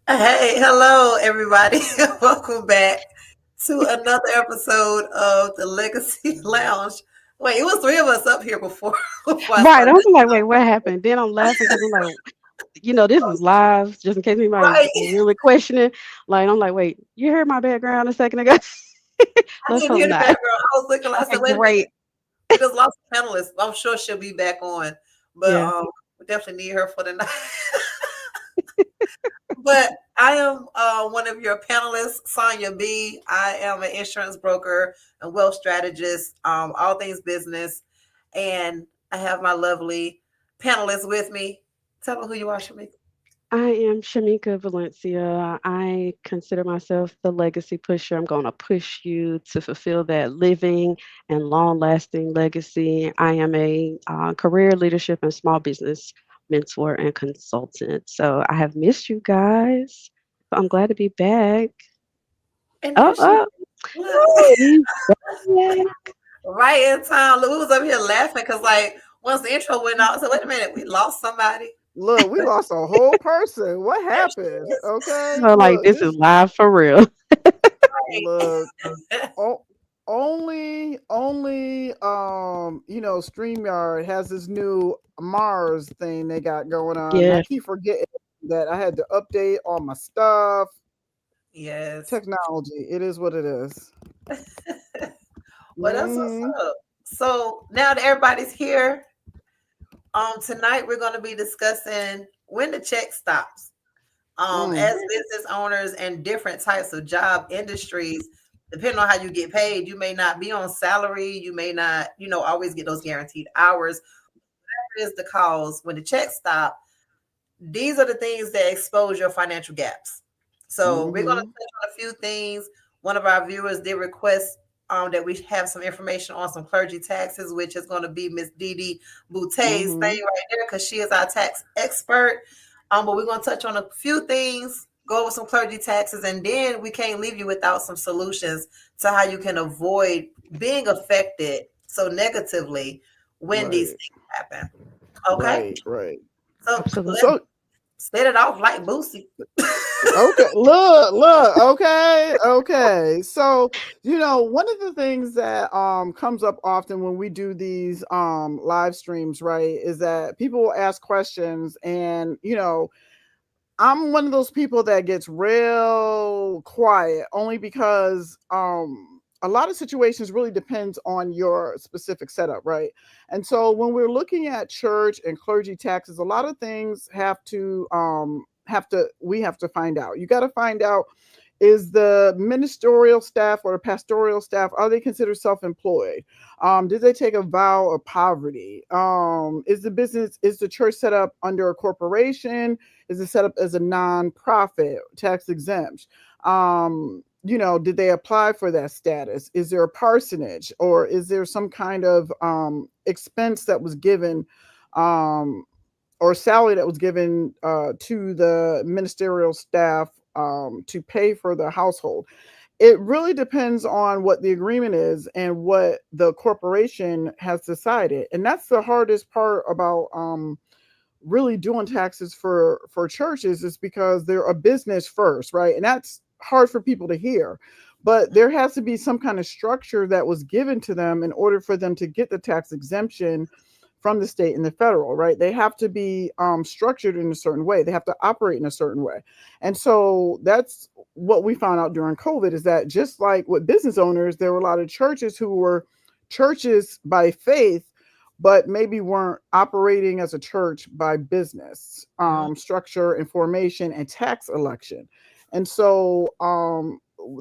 Hey, hello, everybody. Welcome back to another episode of the Legacy Lounge. Wait, it was three of us up here before before I Right. started I'm this. like, wait, what happened? Then I'm laughing because I'm like, this is live, just in case anybody's Right. really questioning. Like, I'm like, wait, you heard my background a second ago? I Let's didn't hope hear the not. background. I was looking like, I Okay, said, wait a minute. great. We just lost a panelist. I'm sure she'll be back on, but Yeah. we definitely need her for the night. But I am one of your panelists, Sonia B. I am an insurance broker and wealth strategist, all things business. And I have my lovely panelists with me. Tell them who you are, Shamika. I am Shamika Valencia. I consider myself the legacy pusher. I'm going to push you to fulfill that living and long lasting legacy. I am a career leadership and small business mentor and consultant. So I have missed you guys. But I'm glad to be back. And Oh, there she is. oh, Look, he's back. right in time. Look, we was up here laughing because, like, once the intro went out, I said, wait a minute, we lost somebody. Look, we lost a whole person. What There she happened? is. Okay, So, like, look, this is this live for real. look Right. o- only StreamYard has this new Mars thing they got going on. And I Yeah. keep forgetting that I had to update all my stuff. Yes. Technology, it is what it is. Well, that's what's Hmm. up. So now that everybody's here, tonight we're going to be discussing when the check stops. Mm. As business owners and different types of job industries, depending on how you get paid, you may not be on salary. You may not, always get those guaranteed hours. Whatever is the cause, when the checks stop, these are the things that expose your financial gaps. So we're going to Hmm. touch on a few things. One of our viewers did request that we have some information on some clergy taxes, which is going to be Miss Dee Dee Boutte's thing Hmm. right there because she is our tax expert. But we're going to touch on a few things, go over some clergy taxes, and then we can't leave you without some solutions to how you can avoid being affected so negatively when these Right, things happen. Okay, right. so let's Absolutely. So set it off like Boosie. okay, look, okay. So, one of the things that comes up often when we do these live streams, right, is that people will ask questions and, I'm one of those people that gets real quiet only because a lot of situations really depends on your specific setup, right? And so when we're looking at church and clergy taxes, a lot of things have to find out. You got to find out, is the ministerial staff or the pastoral staff, are they considered self-employed? Did they take a vow of poverty? Is the church set up under a corporation? Is it set up as a non-profit, tax exempt? Did they apply for that status? Is there a parsonage, or is there some kind of expense that was given, um, or salary that was given to the ministerial staff to pay for the household? It really depends on what the agreement is and what the corporation has decided, and that's the hardest part about really doing taxes for churches, is because they're a business first, right? And that's hard for people to hear. But there has to be some kind of structure that was given to them in order for them to get the tax exemption from the state and the federal, right? They have to be structured in a certain way. They have to operate in a certain way. And so that's what we found out during COVID, is that just like with business owners, there were a lot of churches who were churches by faith, but maybe weren't operating as a church by business structure and formation and tax election. And so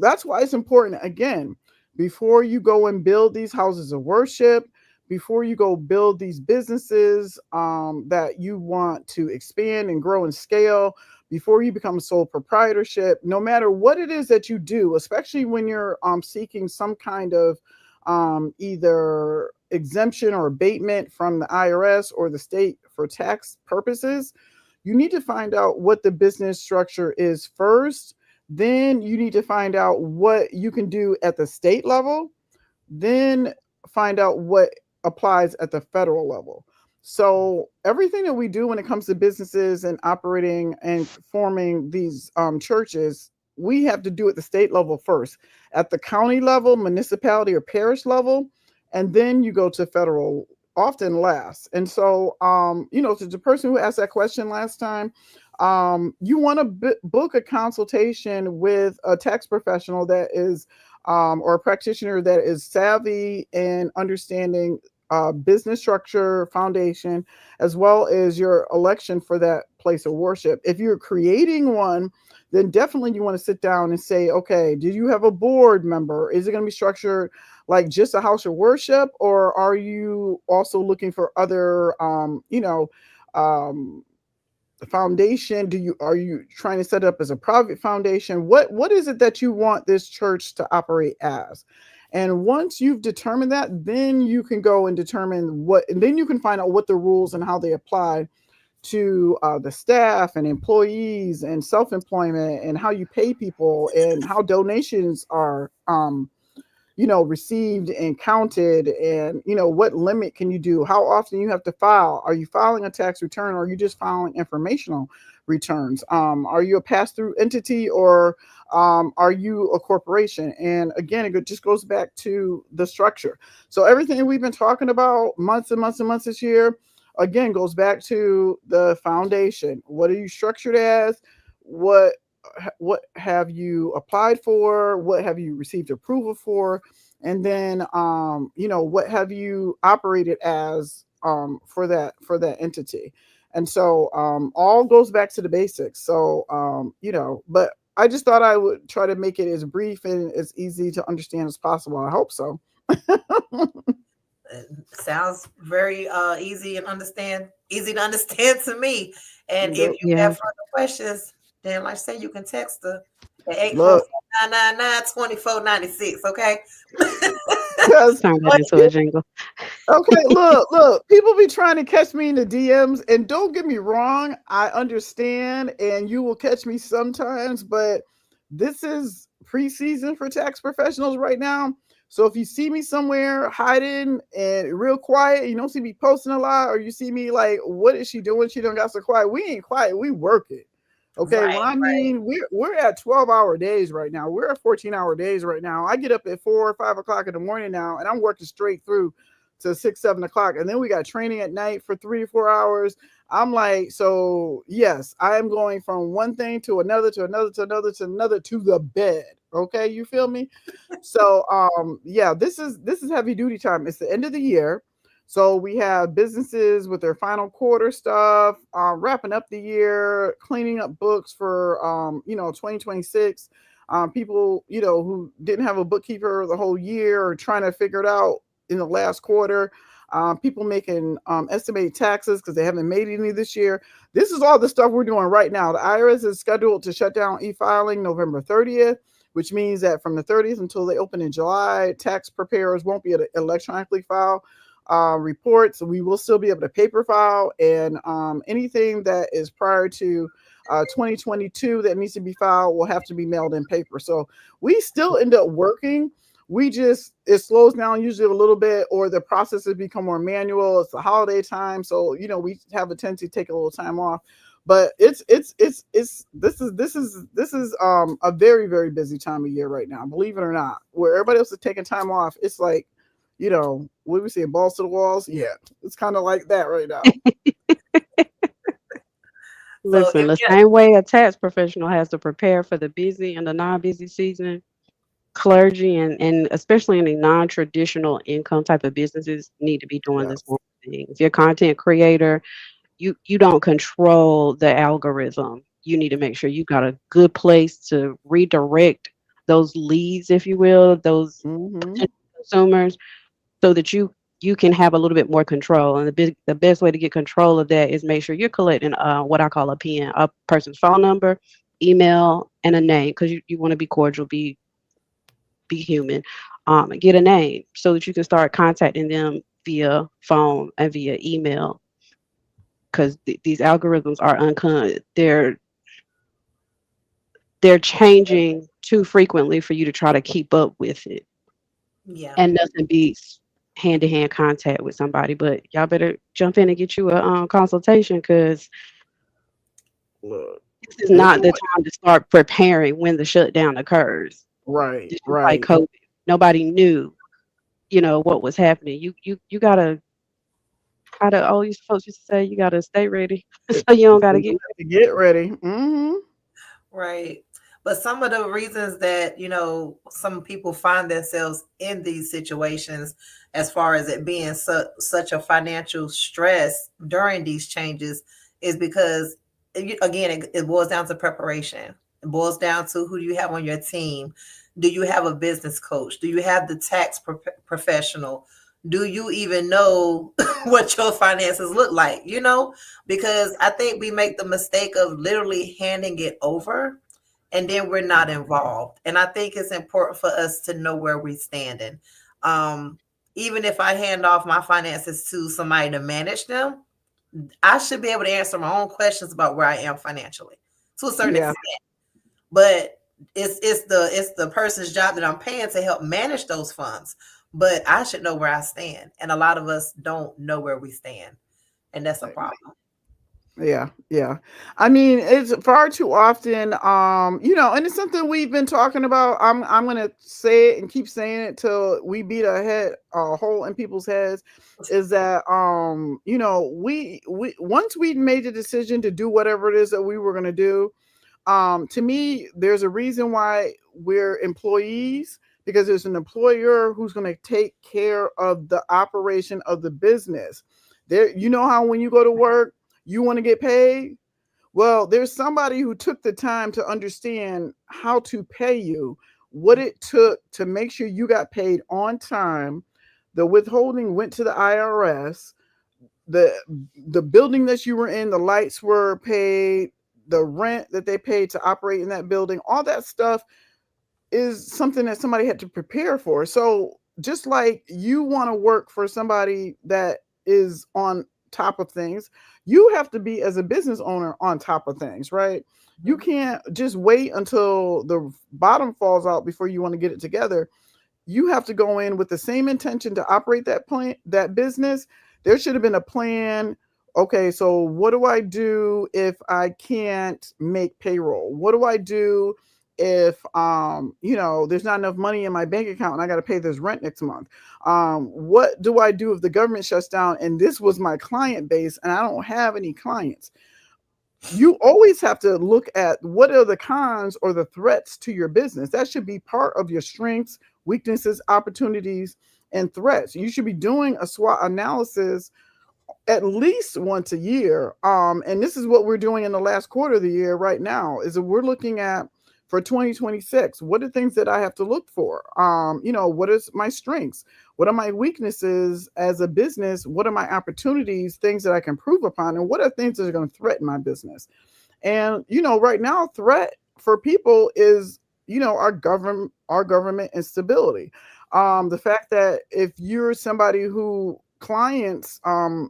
that's why it's important, again, before you go and build these houses of worship, before you go build these businesses that you want to expand and grow and scale, before you become a sole proprietorship, no matter what it is that you do, especially when you're seeking some kind of either exemption or abatement from the IRS or the state for tax purposes, you need to find out what the business structure is first. Then you need to find out what you can do at the state level. Then find out what applies at the federal level. So everything that we do when it comes to businesses and operating and forming these churches, we have to do at the state level first, at the county level, municipality or parish level, and then you go to federal, often last. And so, to the person who asked that question last time, you want to book a consultation with a tax professional that is, or a practitioner that is savvy in understanding business structure, foundation, as well as your election for that place of worship. If you're creating one, then definitely you want to sit down and say, okay, do you have a board member? Is it going to be structured like just a house of worship, or are you also looking for other, um, the foundation? Are you trying to set it up as a private foundation? What is it that you want this church to operate as? And once you've determined that, then you can go and determine and then you can find out what the rules and how they apply to the staff and employees and self-employment, and how you pay people, and how donations are received and counted, and what limit can you do, how often you have to file, are you filing a tax return, or are you just filing informational returns, are you a pass-through entity, or are you a corporation? And again, it just goes back to the structure. So everything we've been talking about months and months and months this year, again, goes back to the foundation. What are you structured as? What have you applied for? What have you received approval for? And then what have you operated as for that entity? And so all goes back to the basics. So but I just thought I would try to make it as brief and as easy to understand as possible. I hope so. Sounds very easy to understand to me. And if Yep. you have Yes. further questions, then like I said, you can text her at eight four Look, four 999 2496. Okay. because Turn that into a jingle. okay, look. People be trying to catch me in the DMs, and don't get me wrong, I understand, and you will catch me sometimes, but this is preseason for tax professionals right now. So if you see me somewhere hiding and real quiet, you don't see me posting a lot, or you see me like, what is she doing? She don't got so quiet. We ain't quiet. We work it. Okay, Right, when I right. mean we're at 12-hour days right now. We're at 14-hour days right now. I get up at 4 or 5 o'clock in the morning now, and I'm working straight through to 6, 7 o'clock, and then we got training at night for 3 or 4 hours. I'm like, so yes, I am going from one thing to another, to another, to another, to another, to the bed. Okay, you feel me? So yeah, this is heavy duty time. It's the end of the year. So we have businesses with their final quarter stuff, wrapping up the year, cleaning up books for 2026. People who didn't have a bookkeeper the whole year, or trying to figure it out in the last quarter. People making estimated taxes because they haven't made any this year. This is all the stuff we're doing right now. The IRS is scheduled to shut down e-filing November 30th, which means that from the 30th until they open in July, tax preparers won't be able to electronically file reports. We will still be able to paper file, and anything that is prior to 2022 that needs to be filed will have to be mailed in paper. So we still end up working. We just, it slows down usually a little bit, or the processes become more manual. It's the holiday time, so we have a tendency to take a little time off. But this is a very, very busy time of year right now, believe it or not. Where everybody else is taking time off, it's like, what do we say, balls to the walls? Yeah, it's kind of like that right now. So Listen, if the you same way a tax professional has to prepare for the busy and the non-busy season, clergy and especially any non-traditional income type of businesses need to be doing this Yes. one thing. If you're a content creator, you don't control the algorithm. You need to make sure you got a good place to redirect those leads, if you will, those Mm-hmm. potential consumers, so that you can have a little bit more control. And the best way to get control of that is make sure you're collecting what I call a PN, a person's phone number, email, and a name, because you want to be cordial, be human, and get a name so that you can start contacting them via phone and via email, because these algorithms are they're changing too frequently for you to try to keep up with it, yeah. and nothing beats hand to hand contact with somebody. But y'all better jump in and get you a consultation because Look, this is there's not no the time to start preparing when the shutdown occurs. right, It's just like right. COVID. Nobody knew, what was happening. You gotta how to all these folks used to say you gotta stay ready so you don't So gotta you get have to get ready. Hmm. Right. But some of the reasons that, some people find themselves in these situations, as far as it being such a financial stress during these changes, is because, again, it boils down to preparation. It boils down to who do you have on your team? Do you have a business coach? Do you have the tax professional? Do you even know what your finances look like? Because I think we make the mistake of literally handing it over and then we're not involved. And I think it's important for us to know where we're standing. Um, Even if I hand off my finances to somebody to manage them, I should be able to answer my own questions about where I am financially to a certain Yeah, extent. But it's the person's job that I'm paying to help manage those funds. But I should know where I stand. And a lot of us don't know where we stand. And that's a problem. yeah, yeah. I mean, it's far too often, and it's something we've been talking about. I'm gonna say it and keep saying it till we beat a hole in people's heads. Is that we once we made the decision to do whatever it is that we were gonna do, to me, there's a reason why we're employees, because there's an employer who's going to take care of the operation of the business. There, you know how when you go to work, you want to get paid. Well, there's somebody who took the time to understand how to pay you, what it took to make sure you got paid on time. The withholding went to the IRS. the the building that you were in, the lights were paid, the rent that they paid to operate in that building, all that stuff is something that somebody had to prepare for. So just like you want to work for somebody that is on top of things, you have to be, as a business owner, on top of things, right? You Mhm. can't just wait until the bottom falls out before you want to get it together. You have to go in with the same intention to operate that business. There should have been a plan. Okay, so what do I do if I can't make payroll? What do I do if there's not enough money in my bank account and I got to pay this rent next month? What do I do if the government shuts down and this was my client base and I don't have any clients? You always have to look at what are the cons or the threats to your business. That should be part of your strengths, weaknesses, opportunities, and threats. You should be doing a SWOT analysis at least once a year. And this is what we're doing in the last quarter of the year right now, is that we're looking at, for 2026, what are things that I have to look for? What is my strengths? What are my weaknesses as a business? What are my opportunities, things that I can improve upon? And what are things that are going to threaten my business? And right now, threat for people is our government instability. The fact that if you're somebody who clients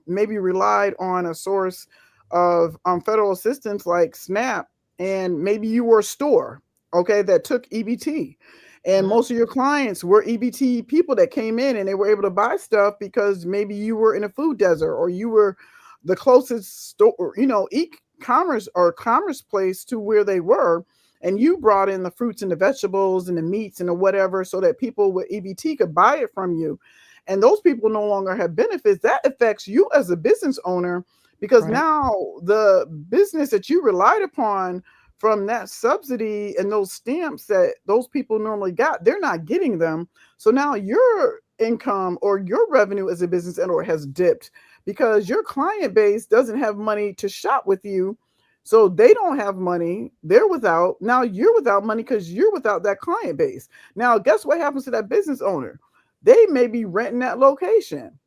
maybe relied on a source of federal assistance like SNAP, and maybe you were a store, okay, that took EBT. And Mhm. most of your clients were EBT people that came in and they were able to buy stuff because maybe you were in a food desert, or you were the closest store, e-commerce or commerce place to where they were, and you brought in the fruits and the vegetables and the meats and the whatever so that people with EBT could buy it from you. And those people no longer have benefits. That affects you as a business owner, because right. now the business that you relied upon from that subsidy and those stamps that those people normally got, they're not getting them. So now your income or your revenue as a business owner has dipped, because your client base doesn't have money to shop with you. So they don't have money. They're without. Now you're without money because you're without that client base. Now, guess what happens to that business owner? They may be renting that location.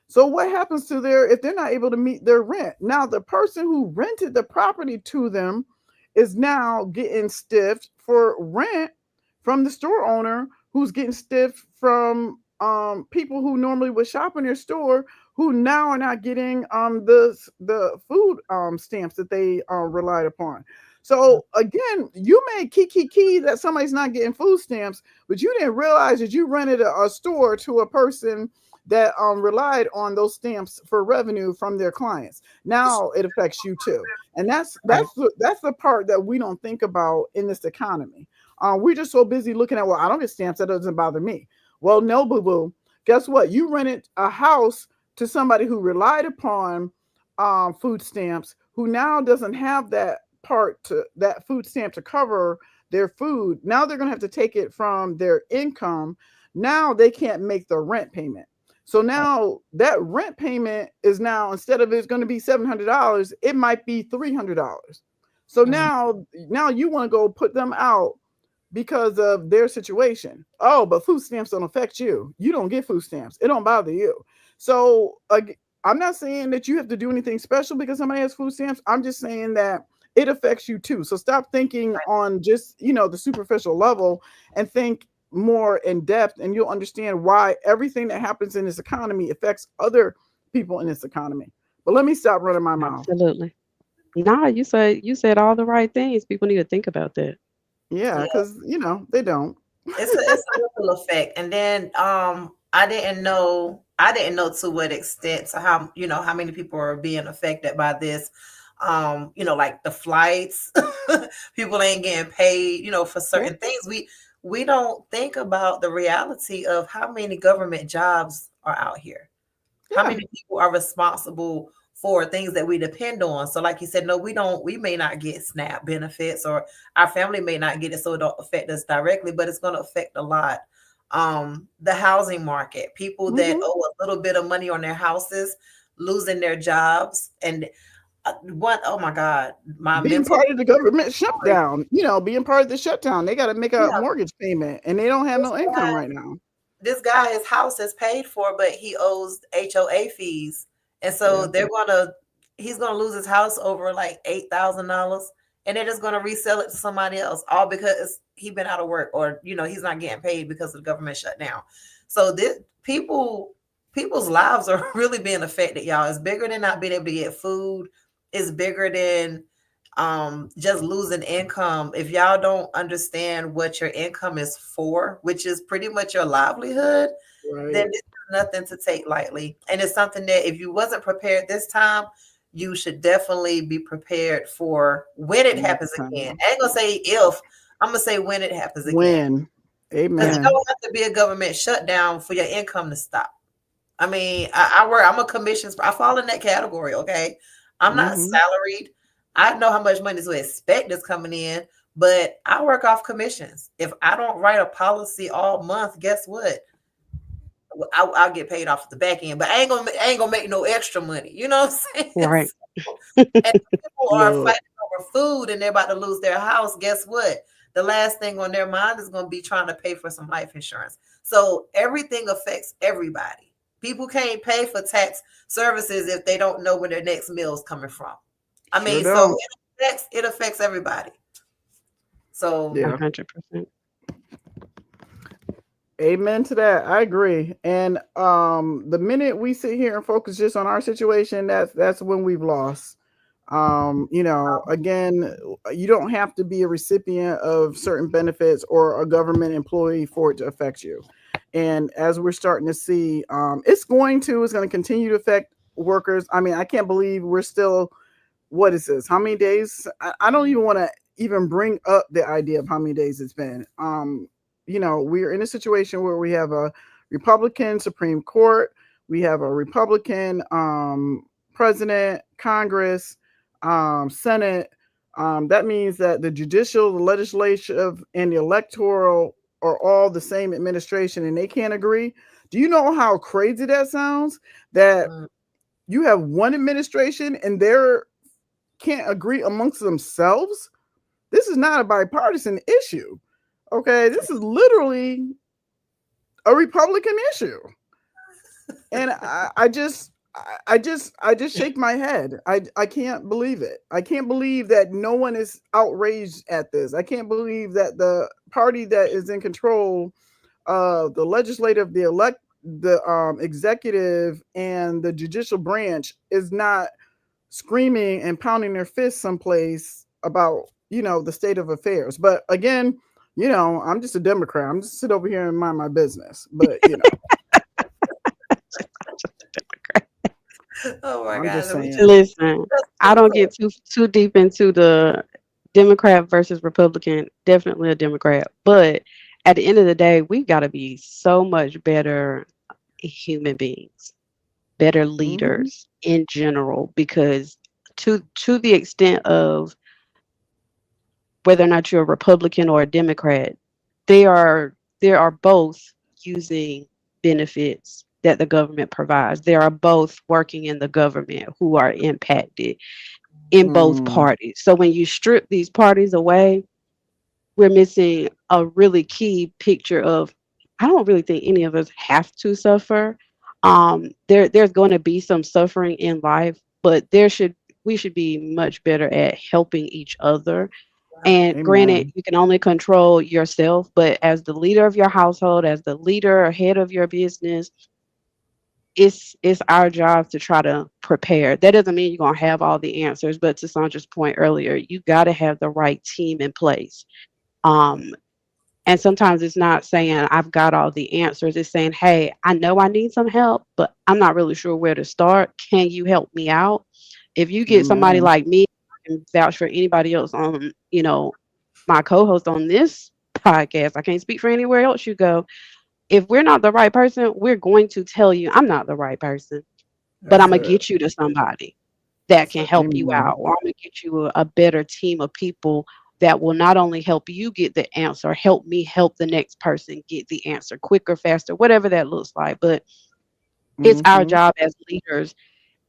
So what happens to their, if they're not able to meet their rent? Now the person who rented the property to them is now getting stiffed for rent from the store owner, who's getting stiffed from people who normally would shop in their store, who now are not getting the food stamps that they relied upon. So again, you may key that somebody's not getting food stamps, but you didn't realize that you rented a store to a person that relied on those stamps for revenue from their clients. Now it affects you too, and Right. that's the part that we don't think about in this economy. We're just so busy looking at, well, I don't get stamps, that doesn't bother me. Well, no, boo boo. Guess what? You rented a house to somebody who relied upon food stamps, who now doesn't have that food stamp to cover their food. Now they're going to have to take it from their income. Now they can't make the rent payment. So Right. now that rent payment is now, instead of it's going to be $700, it might be $300. So Mm. now you want to go put them out because of their situation. Oh, but food stamps don't affect you. You don't get food stamps. It don't bother you. So I'm not saying that you have to do anything special because somebody has food stamps. I'm just saying that it affects you too. So stop thinking on just, the superficial level, and think more in depth, and you'll understand why everything that happens in this economy affects other people in this economy. But let me stop running my mouth. Absolutely. Nah, you said all the right things. People need to think about that. Yeah, Yeah, because they don't. it's a ripple effect. And then I didn't know to what extent, to how many people are being affected by this. Like the flights, people ain't getting paid, for Yeah, certain things. We don't think about the reality of how many government jobs are out here. How yeah, many people are responsible for things that we depend on? So like you said, no, we may not get SNAP benefits, or our family may not get it, so it don't affect us directly, but it's going to affect a lot. The housing market, people that hmm owe a little bit of money on their houses, losing their jobs. And what, oh my God, my being mental part of the government story. shutdown, being part of the shutdown, they got to make a Yeah, mortgage payment, and they don't have this no income guy right now. his house is paid for, but he owes HOA fees. And so Yeah, he's gonna lose his house over like $8,000, and they're just gonna resell it to somebody else, all because he been out of work, or he's not getting paid because of the government shutdown. So this people's lives are really being affected, y'all. It's bigger than not being able to get food. It's bigger than just losing income. If y'all don't understand what your income is for, which is pretty much your livelihood, then right. this is nothing to take lightly. And it's something that if you wasn't prepared this time, you should definitely be prepared for when it Next happens again. time. I ain't gonna say if, I'm gonna say when it happens again. When? Because it Yeah. Amen. don't have to be a government shutdown for your income to stop. I mean, I work. I'm a commissions. I fall in that category. Okay, I'm not hmm salaried. I know how much money to expect is coming in, but I work off commissions. If I don't write a policy all month, guess what? I'll get paid off the back end, but I ain't gonna make no extra money. You know what I'm saying? Right. And people are Look, fighting over food, and they're about to lose their house. Guess what? The last thing on their mind is going to be trying to pay for some life insurance. So everything affects everybody. People can't pay for tax services if they don't know where their next meal is coming from. I sure mean, so don't. it affects everybody. So Yeah. 100%. Amen to that. I agree. And the minute we sit here and focus just on our situation, that's when we've lost. Again, you don't have to be a recipient of certain benefits or a government employee for it to affect you. And as we're starting to see, it's going to continue to affect workers. I mean, I can't believe we're still, what is this? How many days? I don't even want to even bring up the idea of how many days it's been. We're in a situation where we have a Republican Supreme Court, we have a Republican president, Congress, Senate. That means that the judicial, the legislative, and the electoral are all the same administration, and they can't agree. Do you know how crazy that sounds? That mm, you have one administration and they're can't agree amongst themselves. This is not a bipartisan issue. Okay, this is literally a Republican issue, and I just shake my head. I can't believe it. I can't believe that no one is outraged at this. I can't believe that the party that is in control of the legislative, the executive, and the judicial branch is not screaming and pounding their fists someplace about the state of affairs. But again, I'm just a Democrat. I'm just sit over here and mind my business. But Oh my I'm God. just saying. Listen, That's I funny. don't get too deep into the Democrat versus Republican. Definitely a Democrat, but at the end of the day, we've got to be so much better human beings, better Hmm. leaders in general, because to the extent of whether or not you're a Republican or a Democrat, they are both using benefits that the government provides. They are both working in the government who are impacted in both Mm, parties. So when you strip these parties away, we're missing a really key picture of I don't really think any of us have to suffer. There's going to be some suffering in life, but there should we should be much better at helping each other. And granted, amen. you can only control yourself, but as the leader of your household, as the leader or head of your business, it's our job to try to prepare. That doesn't mean you're gonna have all the answers, but to Sandra's point earlier, you got to have the right team in place. Um, and sometimes it's not saying I've got all the answers. It's saying, hey, I know I need some help, but I'm not really sure where to start. Can you help me out? If you get somebody Amen. like me, I can vouch for anybody else on, my co-host on this podcast. I can't speak for anywhere else you go. If we're not the right person, we're going to tell you I'm not the right person, but I'm That's gonna Right. it. get you to somebody that That's can what help you Amen. out, or I'm gonna get you a better team of people that will not only help you get the answer, help me help the next person get the answer quicker, faster, whatever that looks like. But it's our Hmm. job as leaders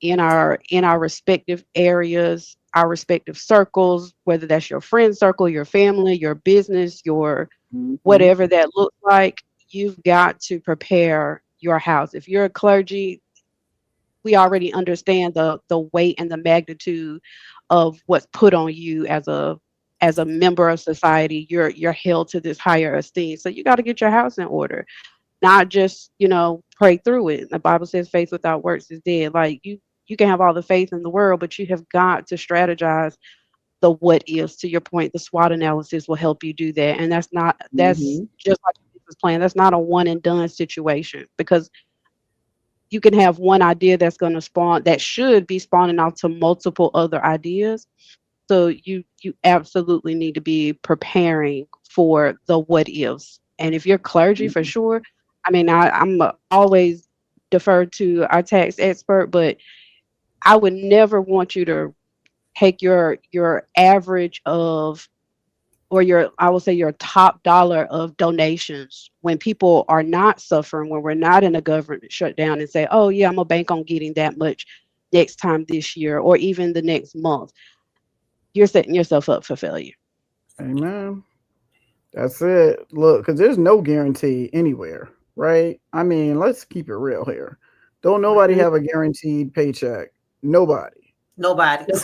in our respective areas, our respective circles, whether that's your friend circle, your family, your business, your Hmm. whatever that looks like. You've got to prepare your house. If you're a clergy, we already understand the weight and the magnitude of what's put on you as a member of society. You're held to this higher esteem, so you got to get your house in order, not just pray through it. The Bible says faith without works is dead. Like you can have all the faith in the world, but you have got to strategize the what ifs. To your point, the SWOT analysis will help you do that, and that's Hmm. just like a business plan. That's not a one and done situation, because you can have one idea that's going to spawn that should be spawning off to multiple other ideas. So you absolutely need to be preparing for the what ifs. And if you're clergy, for sure, I mean, I'm always defer to our tax expert, but I would never want you to take your average of, or your, I will say, your top dollar of donations when people are not suffering, when we're not in a government shutdown, and say, oh yeah, I'm gonna bank on getting that much next time this year or even the next month. You're setting yourself up for failure. Amen. That's it. Look, because there's no guarantee anywhere, right? I mean, let's keep it real here. Don't nobody Mhm. have a guaranteed paycheck. Nobody. nobody. No,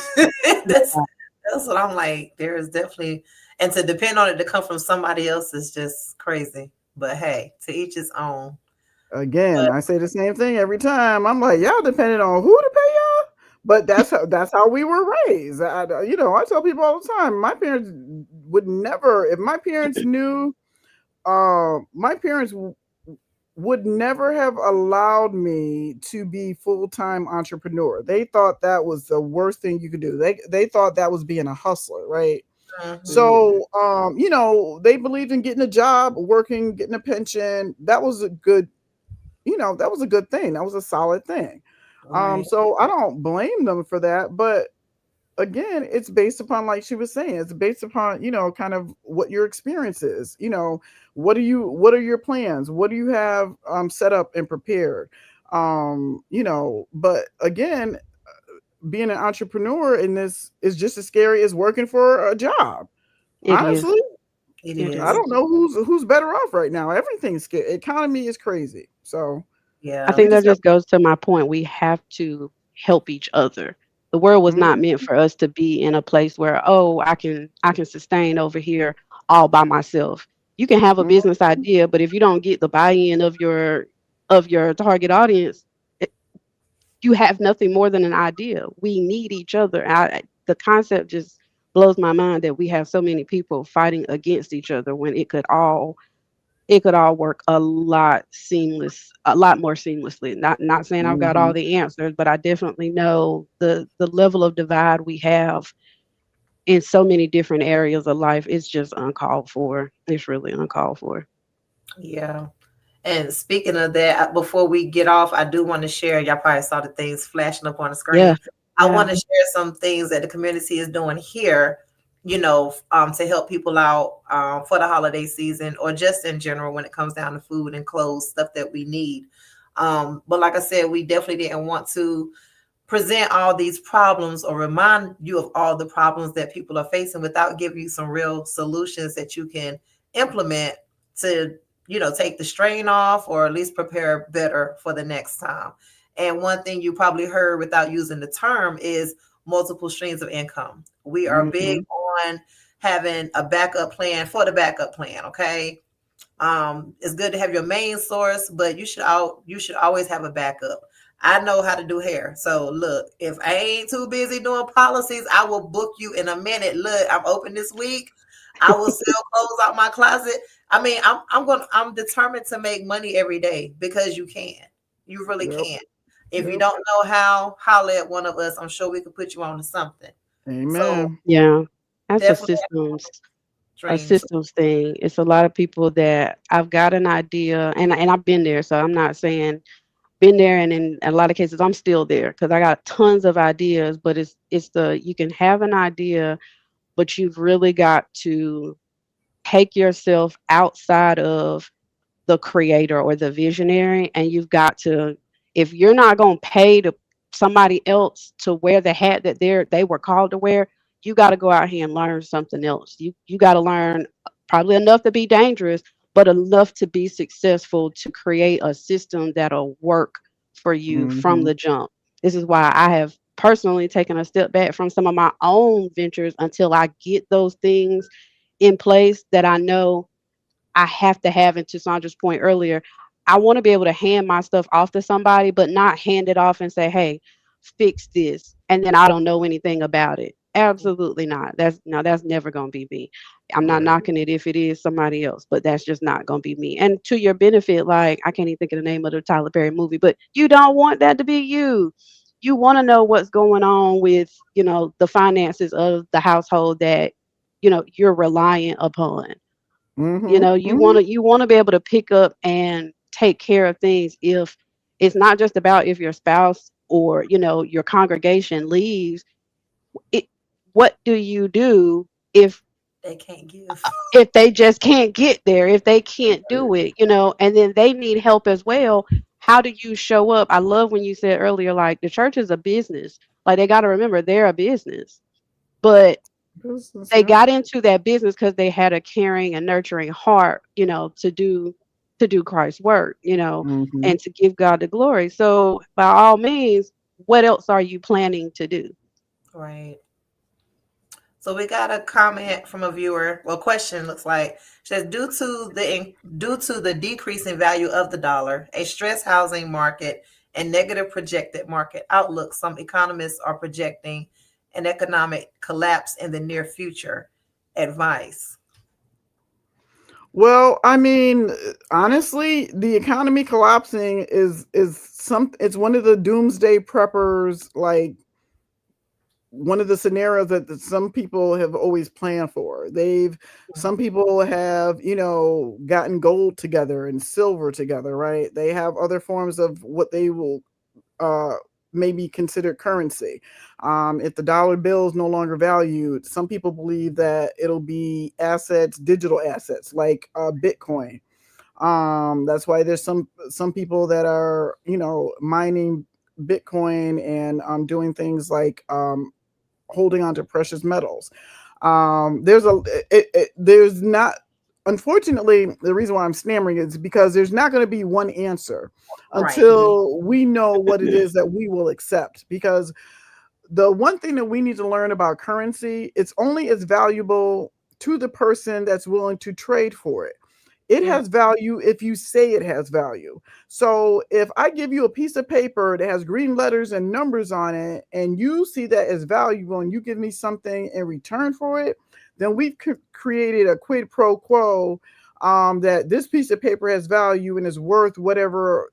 that's no, that's what I'm like. There is definitely, and to depend on it to come from somebody else is just crazy. But hey, to each his own. Again, But I say the same thing every time. I'm like, y'all depending on who to pay y'all, but that's how we were raised. I tell people all the time. My parents would never, if my parents knew, my parents would never have allowed me to be full-time entrepreneur. They thought that was the worst thing you could do. They thought that was being a hustler, right? mhm, mhm, So, they believed in getting a job, working, getting a pension. That was a good thing. That was a solid thing. right. So I don't blame them for that, but again, it's based upon, like she was saying, it's based upon, kind of what your experience is. What are your plans? What do you have set up and prepared? But again, being an entrepreneur in this is just as scary as working for a job. it is. Honestly, It It I is. don't is. know who's better off right now. Everything's scary. Economy is crazy. So I Yeah. we think that just have. just goes to my point. We have to help each other. The world was not Mhm. meant for us to be in a place where, oh, I can sustain over here all by myself. You can have a Mhm. business idea, but if you don't get the buy-in of your target audience, it, you have nothing more than an idea. We need each other. The concept just blows my mind that we have so many people fighting against each other when it could all it could all work a lot more seamlessly. Not saying I've got all Mhm. the answers, but I definitely know the level of divide we have in so many different areas of life is just uncalled for. It's really uncalled for. Yeah. And speaking of that, before we get off, I do want to share. Y'all probably saw the things flashing up on the Yeah. screen. I Yeah. want to share some things that the community is doing here, to help people out for the holiday season or just in general when it comes down to food and clothes, stuff that we need. But like I said, we definitely didn't want to present all these problems or remind you of all the problems that people are facing without giving you some real solutions that you can implement to take the strain off or at least prepare better for the next time. And one thing you probably heard without using the term is multiple streams of income. We are big Mhm. on having a backup plan for the backup plan. Okay, it's good to have your main source, but you should always have a backup. I know how to do hair. So look, if I ain't too busy doing policies, I will book you in a minute. Look, I'm open this week. I will sell clothes out my closet. I mean, I'm determined to make money every day because you can. You really Yep. can. If you Yep. don't know how, holler at one of us. I'm sure we could put you on to something. So Amen. Yeah. That's definitely a dreams. systems thing. It's a lot of people that I've got an idea, and I've been there, so I'm not saying been there, and in a lot of cases I'm still there because I got tons of ideas, but it's the you can have an idea, but you've really got to take yourself outside of the creator or the visionary, and you've got to, if you're not going to pay to somebody else to wear the hat that they were called to wear, you got to go out here and learn something else. You got to learn probably enough to be dangerous, but enough to be successful to create a system that'll work for you from Mhm. the jump. This is why I have personally taken a step back from some of my own ventures until I get those things in place that I know I have to have. And to Sandra's point earlier, I want to be able to hand my stuff off to somebody, but not hand it off and say, "Hey, fix this," and then I don't know anything about it. Absolutely not. That's no, that's never gonna be me. I'm not Right. knocking it if it is somebody else, but that's just not gonna be me. And to your benefit, like I can't even think of the name of the Tyler Perry movie, but you don't want that to be you. You want to know what's going on with, the finances of the household that, you're reliant upon. Mhm. You want Mhm. to be able to pick up and take care of things. If it's not just about if your spouse or your congregation leaves, it, what do you do They can't give. if they just can't get there, if they can't do it, and then they need help as well? How do you show up? I love when you said earlier, like the church is a business. Like they got to remember they're a business, but Business, they yeah. got into that business because they had a caring and nurturing heart, to do Christ's work, Mhm. and to give God the glory. So by all means, what else are you planning to do? Right. So we got a comment from a viewer. Well, question looks like says due to the decrease in value of the dollar, a stressed housing market, and negative projected market outlook, some economists are projecting an economic collapse in the near future. Advice. Well, I mean, honestly, the economy collapsing it's one of the doomsday preppers, like one of the scenarios that some people have always planned for. Some people have, gotten gold together and silver together, right? They have other forms of what they will uh, maybe considered currency. If the dollar bill is no longer valued, some people believe that it'll be assets, digital assets like Bitcoin. That's why there's some people that are, mining Bitcoin and doing things like holding on to precious metals. There's a there's not, unfortunately, the reason why I'm stammering is because there's not going to be one answer Right. until we know what it is that we will accept. Because the one thing that we need to learn about currency, it's only as valuable to the person that's willing to trade for it. It Mm, has value if you say it has value. So if I give you a piece of paper that has green letters and numbers on it, and you see that as valuable and you give me something in return for it, then we've created a quid pro quo that this piece of paper has value and is worth whatever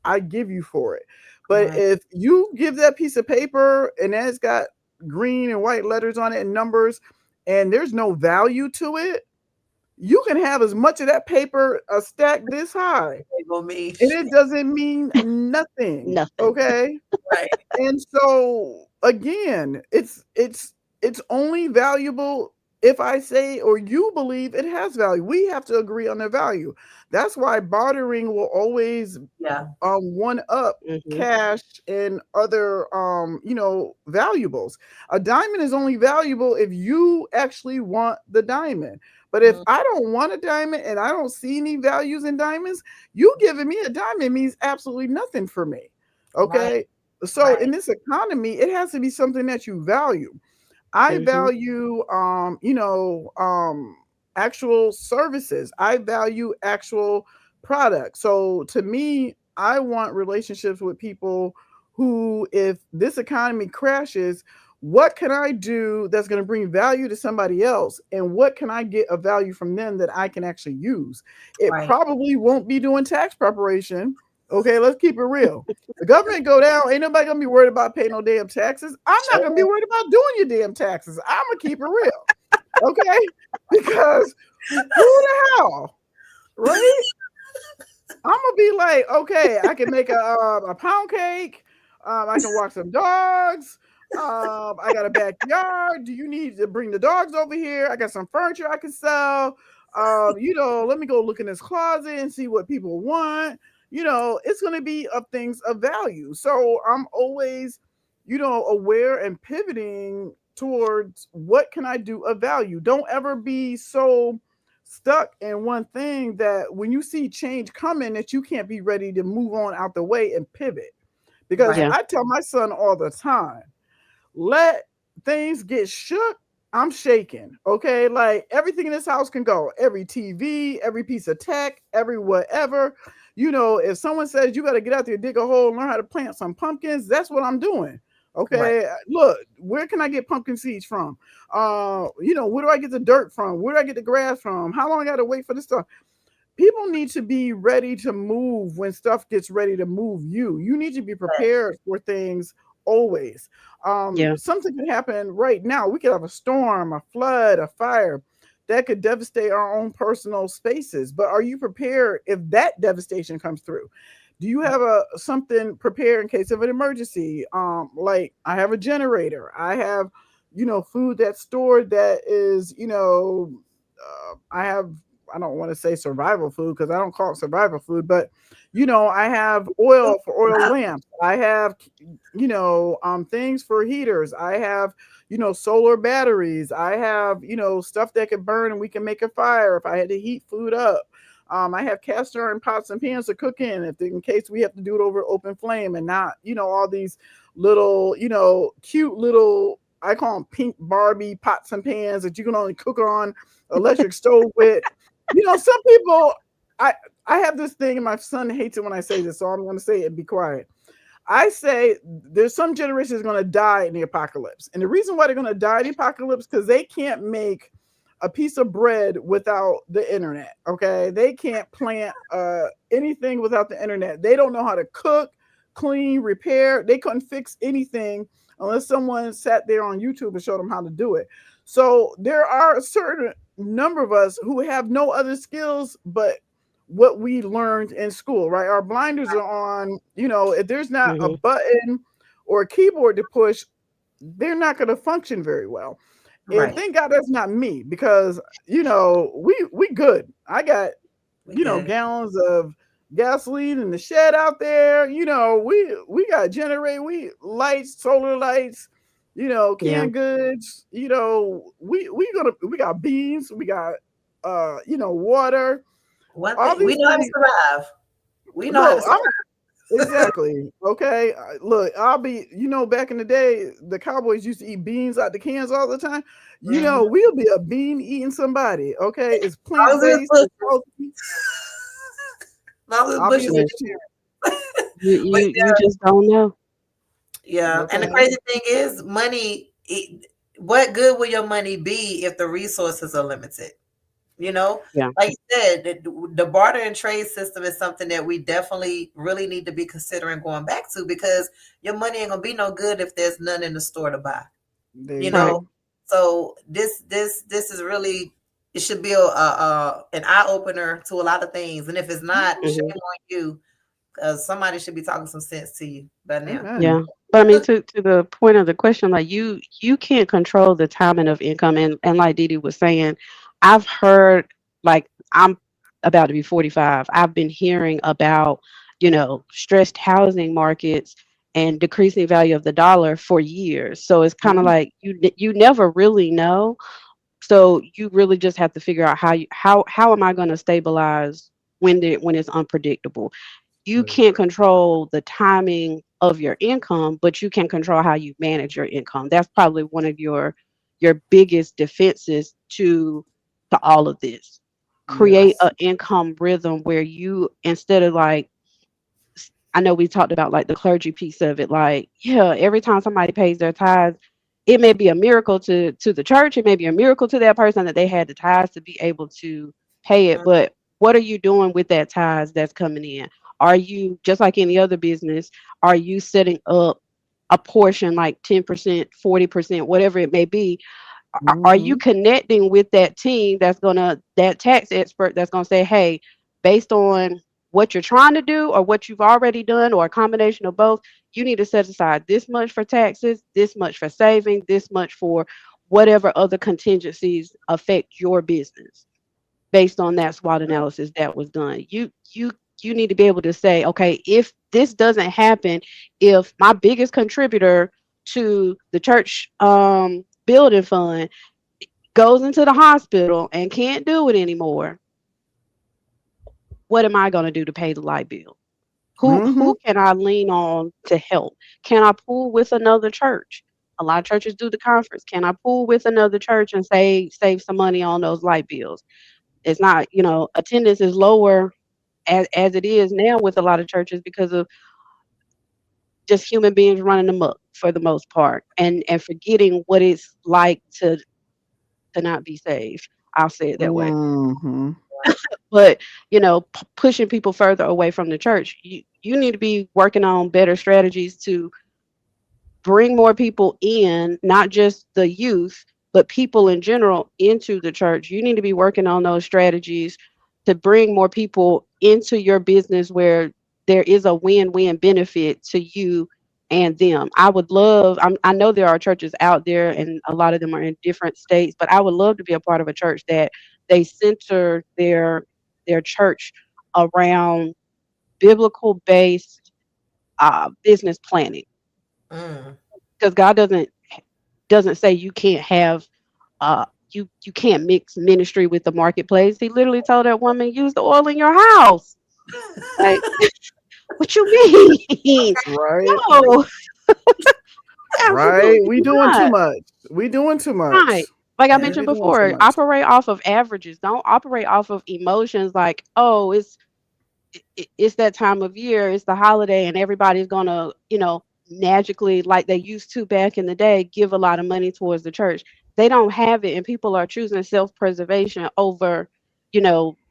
I give you for it. But Right. if you give that piece of paper and it's got green and white letters on it and numbers, and there's no value to it, you can have as much of that paper a stack this high, They go me. and it doesn't mean nothing. Nothing. Okay. Right. And so again, it's only valuable if I say or you believe it has value. We have to agree on the value. That's why bartering will always Yeah. one up Mhm. cash and other valuables. A diamond is only valuable if you actually want the diamond. But if Mhm. I don't want a diamond and I don't see any values in diamonds, you giving me a diamond means absolutely nothing for me. Right. Okay. So Right. in this economy, it has to be something that you value. I Mhm. value actual services. I value actual products. So to me, I want relationships with people who, if this economy crashes, what can I do that's going to bring value to somebody else, and what can I get a value from them that I can actually use? It Right. probably won't be doing tax preparation. Okay, let's keep it real. The government go down, ain't nobody gonna be worried about paying no damn taxes. I'm not gonna be Sure. worried about doing your damn taxes. I'm gonna keep it real, okay? Because who the hell, right? I'm gonna be like, okay, I can make a pound cake. I can walk some dogs. I got a backyard. Do you need to bring the dogs over here? I got some furniture I can sell. Let me go look in this closet and see what people want. It's gonna be of things of value. So I'm always, aware and pivoting towards what can I do of value. Don't ever be so stuck in one thing that when you see change coming that you can't be ready to move on out the way and pivot. Because Right. Yeah. I tell my son all the time, let things get shook, I'm shaking. Okay. Like everything in this house can go. Every TV, every piece of tech, every whatever. If someone says you got to get out there, dig a hole, and learn how to plant some pumpkins, that's what I'm doing. Right. Okay. Look, where can I get pumpkin seeds from? Where do I get the dirt from? Where do I get the grass from? How long I gotta wait for this stuff? People need to be ready to move when stuff gets ready to move you. You need to be Yes. prepared for things always. Yeah. Something could happen right now. We could have a storm, a flood, a fire that could devastate our own personal spaces. But are you prepared if that devastation comes through? Do you have a something prepared in case of an emergency? Like I have a generator. I have, food that's stored that is, I have, I don't want to say survival food because I don't call it survival food, but I have oil for oil lamps. I have, things for heaters. I have, solar batteries. I have, stuff that can burn and we can make a fire if I had to heat food up. I have cast iron pots and pans to cook in case we have to do it over open flame and not, all these little, cute little, I call them pink Barbie pots and pans that you can only cook on electric stove with. Some people, I I have this thing, and my son hates it when I say this, so I'm going to say it and be quiet. I say there's some generations going to die in the apocalypse, and the reason why they're going to die in the apocalypse because they can't make a piece of bread without the internet. Okay, they can't plant anything without the internet. They don't know how to cook, clean, repair. They couldn't fix anything unless someone sat there on YouTube and showed them how to do it. So there are a certain number of us who have no other skills but what we learned in school, right? Our blinders are on. If there's not a Mhm. button or a keyboard to push, they're not going to function very well. And Right. thank God that's not me because we good. I got We good. gallons of gasoline in the shed out there. We got generate we lights, solar lights, Yeah. canned goods. We got beans, we got water, One all thing we these know how to things. survive. We know how to Look, I'm survive. exactly okay. Look, I'll be. Back in the day, the Cowboys used to eat beans out the cans all the time. Mhm. We'll be a bean eating somebody. Okay, it's Long plant as it's based. It's bushes. healthy. Long as it's I'll be a bushes and Yes. vegetarian. but You just don't know. yeah, and the Okay. crazy thing is money what good will your money be if the resources are limited? You know, Yeah. like you said, the barter and trade system is something that we definitely really need to be considering going back to, because your money ain't gonna be no good if there's none in the store to buy. There You you Right. know, go. so this is really, it should be a an eye opener to a lot of things, and if it's not, shame Hmm. on you, because somebody should be talking some sense to you by now. Yeah. Amen. But I mean, to the point of the question, like you can't control the timing of income, and like Didi was saying, I've heard, like, I'm about to be 45. I've been hearing about, stressed housing markets and decreasing value of the dollar for years. So it's kind of Mhm. like you never really know. So you really just have to figure out how am I going to stabilize when it's unpredictable. You Right. can't control the timing of your income, but you can control how you manage your income. That's probably one of your biggest defenses to all of this. Create Yes. an income rhythm where you, instead of like, I know we talked about like the clergy piece of it. Like, yeah, every time somebody pays their tithes, it may be a miracle to the church. It may be a miracle to that person that they had the tithes to be able to pay it. But what are you doing with that tithes that's coming in? Are you, just like any other business, are you setting up a portion like 10%, 40%, whatever it may be? Are you Mhm. connecting with that team that tax expert that's gonna say, hey, based on what you're trying to do or what you've already done or a combination of both, you need to set aside this much for taxes, this much for saving, this much for whatever other contingencies affect your business based on that SWOT analysis that was done. You need to be able to say, okay, if this doesn't happen, if my biggest contributor to the church building fund goes into the hospital and can't do it anymore, what am I going to do to pay the light bill? Who Mhm. can I lean on to help? Can I pool with another church? A lot of churches do the conference. Can I pool with another church and save some money on those light bills? It's not, attendance is lower as it is now with a lot of churches because of just human beings running amok for the most part, and forgetting what it's like to not be saved. I'll say it that way. Mhm. But pushing people further away from the church, you need to be working on better strategies to bring more people in, not just the youth, but people in general into the church. You need to be working on those strategies to bring more people into your business where there is a win-win benefit to you and them. I know there are churches out there and a lot of them are in different states, but I would love to be a part of a church that they center their church around biblical based business planning, Mm. because God doesn't say you can't have you can't mix ministry with the marketplace. He literally told that woman, use the oil in your house. Like, what you mean? Right. No, Right. absolutely We doing too not. much. We doing too much. Right. Like I We Yeah. mentioned be doing too before, much. operate off of averages. Don't operate off of emotions like, oh, it's that time of year, it's the holiday, and everybody's gonna, magically, like they used to back in the day, give a lot of money towards the church. They don't have it, and people are choosing self-preservation over,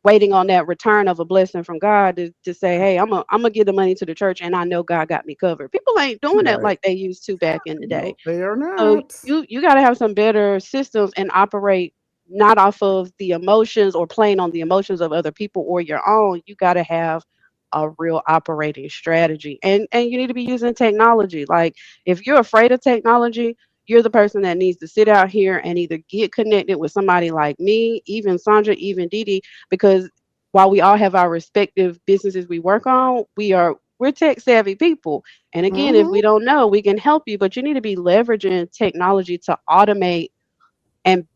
waiting on that return of a blessing from God to say, hey, I'm gonna give the money to the church, and I know God got me covered. People ain't doing that Right. like they used to back in the day. No, they are So not. you got to have some better systems and operate not off of the emotions or playing on the emotions of other people or your own. You got to have a real operating strategy, and you need to be using technology. Like, if you're afraid of technology, you're the person that needs to sit out here and either get connected with somebody like me, even Sandra, even Didi, because while we all have our respective businesses we work on, we're tech savvy people, and again, if Mhm. we don't know, we can help you, but you need to be leveraging technology to automate and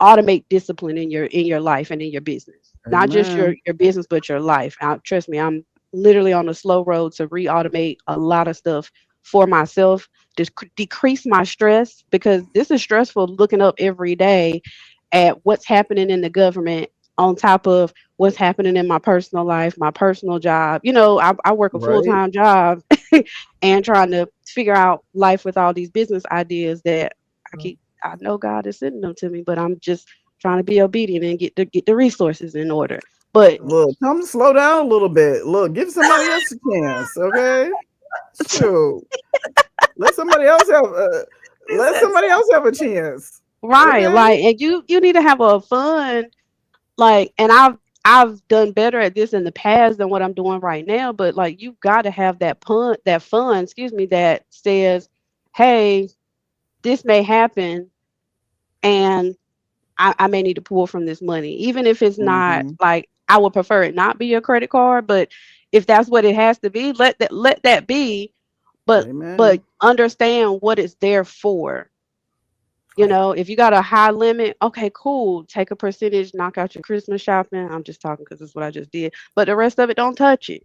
automate discipline in your life and in your business. Not just your Amen. your business, but your life. Trust me, I'm literally on a slow road to re-automate a lot of stuff for myself, just decrease my stress, because this is stressful looking up every day at what's happening in the government on top of what's happening in my personal life, my personal job. I work a Right. full-time job and trying to figure out life with all these business ideas that I know God is sending them to me, but I'm just trying to be obedient and get the resources in order. But Look, tell them to slow down a little bit. Look, give somebody else a chance, okay? Shoot, let somebody else have It's let that somebody else have a chance, right, okay? like, and you need to have a fun, like, and I've done better at this in the past than what I'm doing right now, but like you've got to have that fun, excuse me, that says, hey, this may happen, and I may need to pull from this money, even if it's not Hmm. like I would prefer it not be a credit card, but if that's what it has to be, let that be, but Amen. understand what it's there for. right. If you got a high limit, okay, cool. Take a percentage, knock out your Christmas shopping. I'm just talking because that's what I just did. But the rest of it, don't touch it.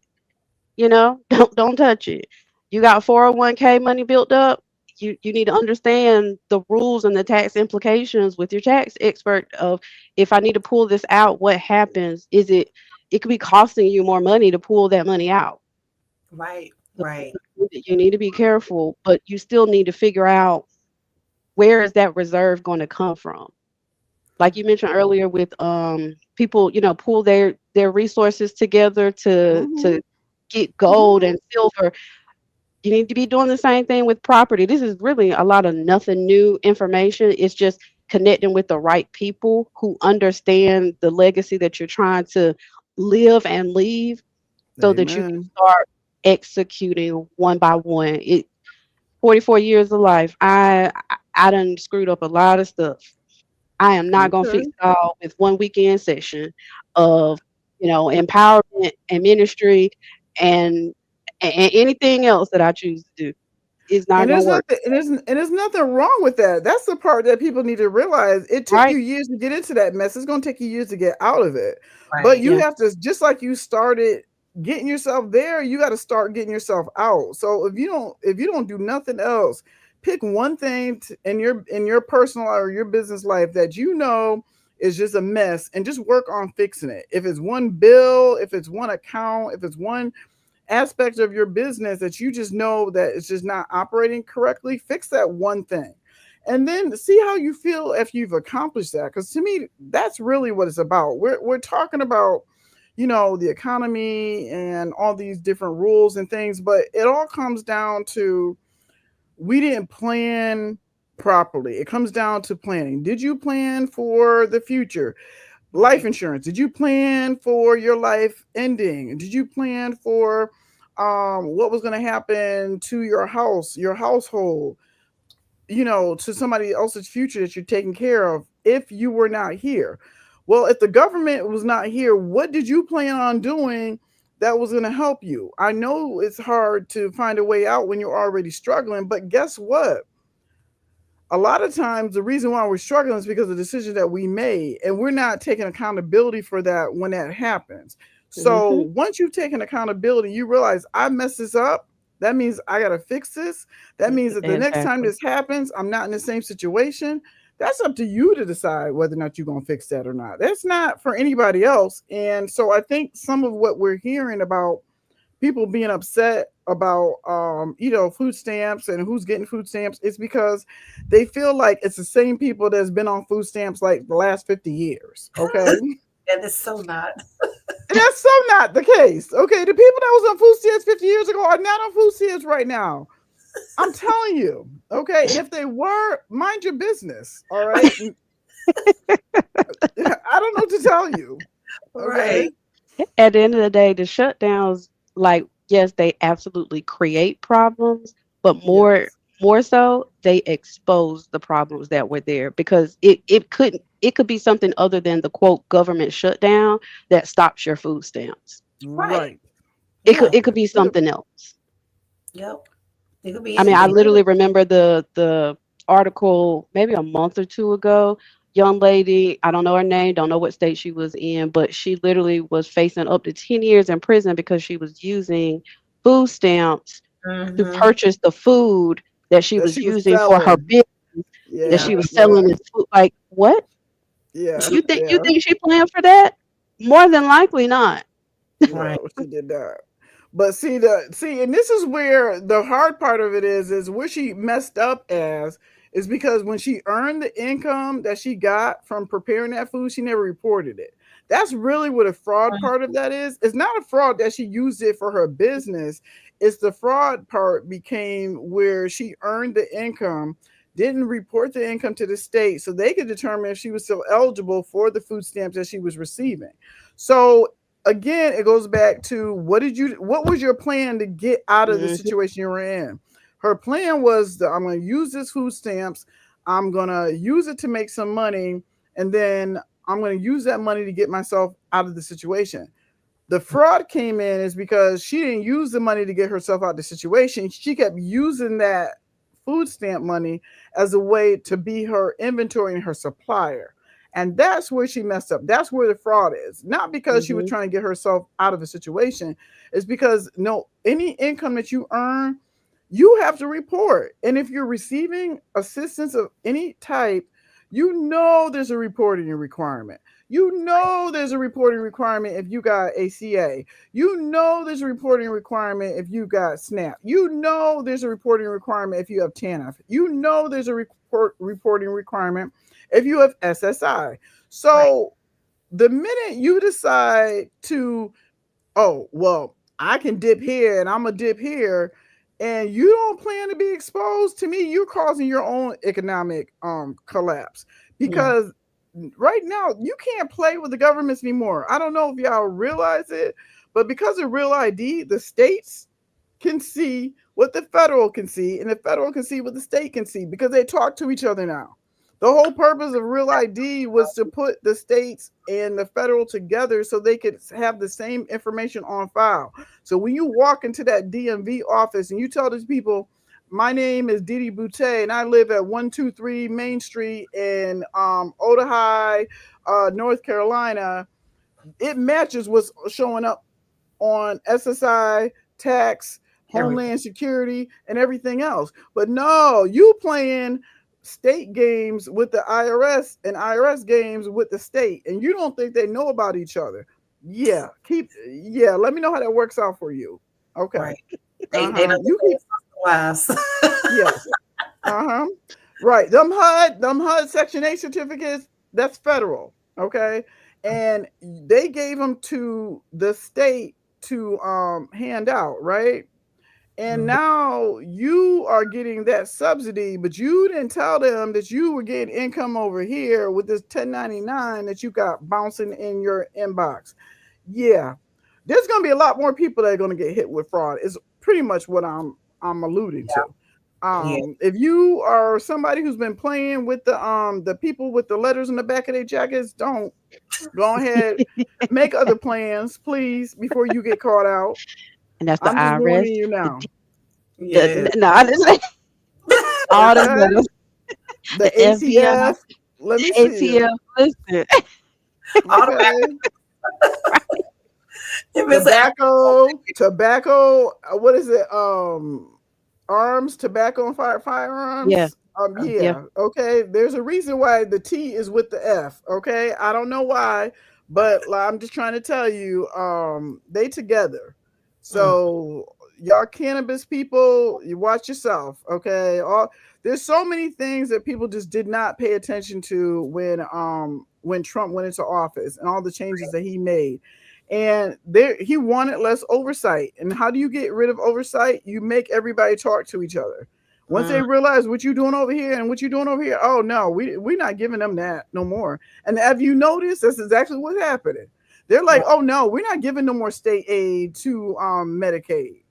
Don't touch it. You got 401k money built up. You need to understand the rules and the tax implications with your tax expert of if I need to pull this out, what happens? It could be costing you more money to pull that money out. Right. So Right. you need to be careful, but you still need to figure out where is that reserve going to come from. Like you mentioned earlier with people, pull their resources together to Hmm. get gold Hmm. and silver. You need to be doing the same thing with property. This is really a lot of nothing new information. It's just connecting with the right people who understand the legacy that you're trying to live and leave so that you can Amen. start executing one by one. 44 years of life. I done screwed up a lot of stuff. I am not gonna fix Okay. it all with one weekend session of, empowerment and ministry and and anything else that I choose to do. It's not And gonna there's work, nothing, and there's nothing wrong with that. That's the part that people need to realize. It took right? you years to get into that mess. It's going to take you years to get out of it. But Right. you Yeah. have to, just like you started getting yourself there, you got to start getting yourself out. So if you don't do nothing else, pick one thing in your personal or your business life that is just a mess, and just work on fixing it. If it's one bill, if it's one account, if it's one aspect of your business that you just know that it's just not operating correctly, fix that one thing. And then see how you feel if you've accomplished that. Because to me, that's really what it's about. We're talking about, the economy and all these different rules and things, but it all comes down to we didn't plan properly. It comes down to planning. Did you plan for the future? Life Right. insurance. Did you plan for your life ending? Did you plan for what was going to happen to your house, your household, to somebody else's future that you're taking care of if you were not here? Well, if the government was not here, what did you plan on doing that was going to help you? I know it's hard to find a way out when you're already struggling, but guess what? A lot of times the reason why we're struggling is because of the decisions that we made, and we're not taking accountability for that when that happens. So Hmm. once you've taken accountability, you realize I messed this up. That means I got to fix this. That means that the next time Exactly. this happens, I'm not in the same situation. That's up to you to decide whether or not you're going to fix that or not. That's not for anybody else. And so I think some of what we're hearing about people being upset about food stamps and who's getting food stamps is because they feel like it's the same people that's been on food stamps like the last 50 years. Okay. And it's so not. And that's so not the case. Okay, the people that was on food stamps 50 years ago are not on food stamps right now. I'm telling you. Okay, and if they were, mind your business. All right. I don't know what to tell you. Okay. Right. At the end of the day, the shutdowns, like, yes, they absolutely create problems, but more Yes. more so, they expose the problems that were there because it could be something other than the quote government shutdown that stops your food stamps. Right. Right. It could Yeah. it could be Yep. something else. Yep. It could be I mean, I anything. literally remember the article maybe a month or two ago. Young lady, I don't know her name, don't know what state she was in, but she literally was facing up to 10 years in prison because she was using food stamps to Hmm. purchase the food that she That was she was using for her selling. business that Yeah. she Yep. was Yeah. selling this food. Like, what? Yeah. You Yeah. think she planned for that? More than likely not. Right. No, she did not. But and this is where the hard part of it is where she messed up as is because when she earned the income that she got from preparing that food, she never reported it. That's really what a fraud part of that is. It's not a fraud that she used it for her business. It's the fraud part became where she earned the income, didn't report the income to the state so they could determine if she was still eligible for the food stamps that she was receiving. So again, it goes back to what was your plan to get out of the Mhm. situation you were in? Her plan was that I'm going to use this food stamps, I'm going to use it to make some money, and then I'm going to use that money to get myself out of the situation. The fraud came in is because she didn't use the money to get herself out of the situation. She kept using that food stamp money as a way to be her inventory and her supplier. And that's where she messed up. That's where the fraud is. Not because she was Mhm. trying to get herself out of a situation. It's because no, any income that you earn, you have to report. And if you're receiving assistance of any type, you know there's a reporting requirement. You know there's a reporting requirement if you got ACA. You know there's a reporting requirement if you got SNAP. You know there's a reporting requirement if you have TANF. You know there's a reporting requirement if you have SSI. Right. So the minute you decide to, oh, well, I can dip here and I'm going to dip here, and you don't plan to be exposed, to me, you're causing your own economic collapse. Yeah. Because right now, you can't play with the governments anymore. I don't know if y'all realize it, but because of Real ID, the states can see what the federal can see, and the federal can see what the state can see because they talk to each other now. The whole purpose of Real ID was to put the states and the federal together so they could have the same information on file. So when you walk into that DMV office and you tell these people, my name is Didi Boutte and I live at 123 Main Street in Otahi, North Carolina, it matches what's showing up on SSI, tax, Everything. Homeland Security, and everything else. But no, you playing state games with the IRS and IRS games with the state, and you don't think they know about each other. Yeah, let me know how that works out for you. Okay. Right. They don't You keep wise. yes. Uh-huh. Right. Them HUD Section 8 certificates, that's federal. Okay. And they gave them to the state to hand out, right? And Mhm. now you are getting that subsidy, but you didn't tell them that you were getting income over here with this 1099 that you got bouncing in your inbox. Yeah. There's gonna be a lot more people that are gonna get hit with fraud, is pretty much what I'm alluding to. Yeah. If you are somebody who's been playing with the people with the letters in the back of their jackets, don't go ahead, make other plans, please, before you get caught out. And that's the I'm just IRS, warning you the now. D Yeah. the no, I just like all them Okay. letters, The the FBI, ATF. Let me see. ATL, listen. All the Okay. if it's a Tobacco. What is it? Arms, tobacco, and Yeah, firearms. yeah. Yeah. Okay. There's a reason why the T is with the F. Okay. I don't know why, but like, I'm just trying to tell you, they together. mm, So y'all cannabis people, you watch yourself. Okay. There's so many things that people just did not pay attention to when Trump went into office and all the changes that he made. And there he wanted less oversight. And how do you get rid of oversight? You make everybody talk to each other. Once mm, they realize what you're doing over here and what you're doing over here, oh no, we're not giving them that no more. And have you noticed that's exactly what's happening? They're like, right. oh no, we're not giving no more state aid to Medicaid.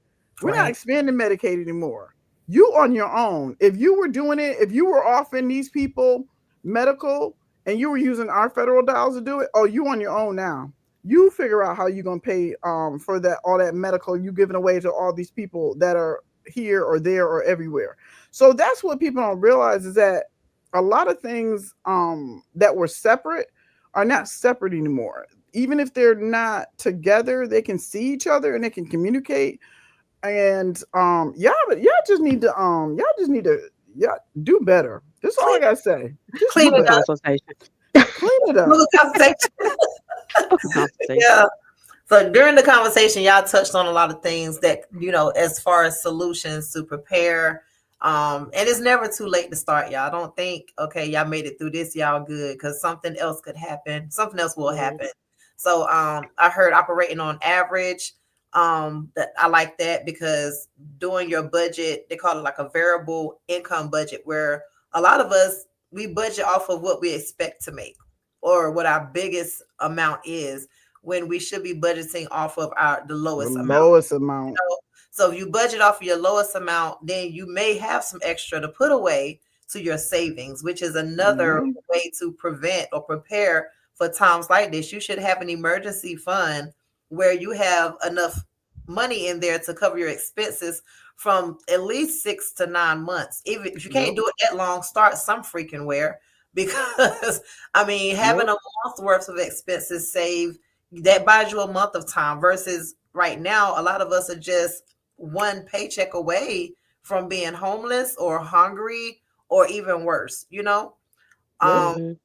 We're not Right. expanding Medicaid anymore. You on your own. If you were doing it, if you were offering these people medical and you were using our federal dollars to do it, oh, you on your own now. You figure out how you're gonna pay for that all that medical you giving away to all these people that are here or there or everywhere. So that's what people don't realize is that a lot of things that were separate are not separate anymore. Even if they're not together, they can see each other and they can communicate. And but y'all just need to yeah do better. That's all I Clean gotta say. Just clean do Book a it up. better. consultation. Clean it Well, up. the conversation. Book a consultation. Yeah. So during the conversation, y'all touched on a lot of things that, as far as solutions to prepare And it's never too late to start, y'all. Don't think, okay, y'all made it through this, y'all good, because something else could happen. Something else will Yeah. happen. So I heard operating on average. That I like that because doing your budget, they call it like a variable income budget, where a lot of us we budget off of what we expect to make or what our biggest amount is when we should be budgeting off of our the The lowest amount. lowest amount. So if you budget off of your lowest amount, then you may have some extra to put away to your savings, which is another Yeah. way to prevent or prepare for times like this. You should have an emergency fund where you have enough money in there to cover your expenses from at least 6 to 9 months. Even if you can't Yep. do it that long, start some freaking where because I mean having Yep. a month worth of expenses saved that buys you a month of time versus right now a lot of us are just one paycheck away from being homeless or hungry or even worse, you know? Yep. Um, Mhm.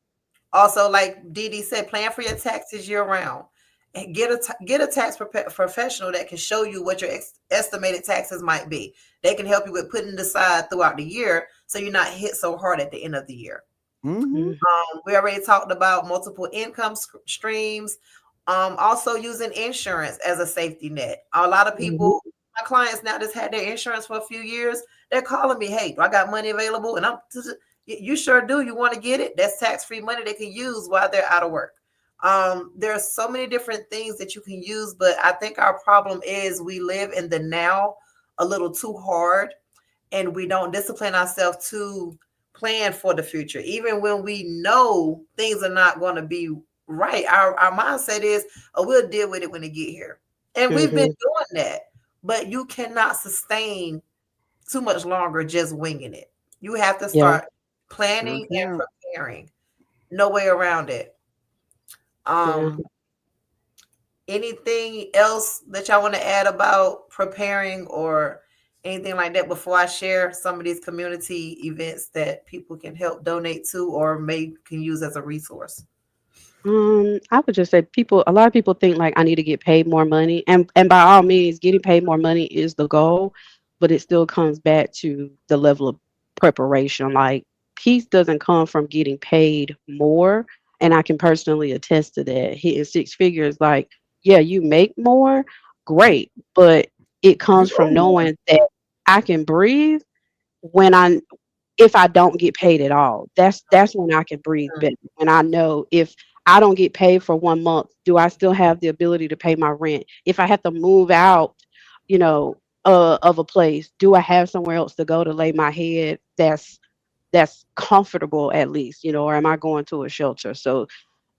also, like Dee said, plan for your taxes year round. And get a professional that can show you what your estimated taxes might be. They can help you with putting it aside throughout the year so you're not hit so hard at the end of the year. Mm-hmm. Mhm. We already talked about multiple income streams. Also using insurance as a safety net. A lot of Mhm. people, my clients now just had their insurance for a few years. They're calling me, hey, do I got money available? And you sure do. You want to get it? That's tax-free money they can use while they're out of work. There are so many different things that you can use, but I think our problem is we live in the now a little too hard and we don't discipline ourselves to plan for the future even when we know things are not going to be right. Our mindset is, oh, we'll deal with it when they get here, and we've been Mhm. doing that, but you cannot sustain too much longer just winging it. You have to Yeah. start Sure planning and can. preparing. No way around it. Yeah. um Anything else that y'all want to add about preparing or anything like that before I share some of these community events that people can help donate to or may can use as a resource? I would just say a lot of people think like I need to get paid more money, and by all means, getting paid more money is the goal, but it still comes back to the level of preparation. Like peace doesn't come from getting paid more, and I can personally attest to that. Hitting six figures, like yeah, you make more, great, but it You comes owe from more. knowing that I can breathe when I if I don't get paid at all. That's when I can breathe better. When I know if I don't get paid for 1 month, do I still have the ability to pay my rent? If I have to move out, you know, of a place, do I have somewhere else to go to lay my head that's comfortable at least, or am I going to a shelter? So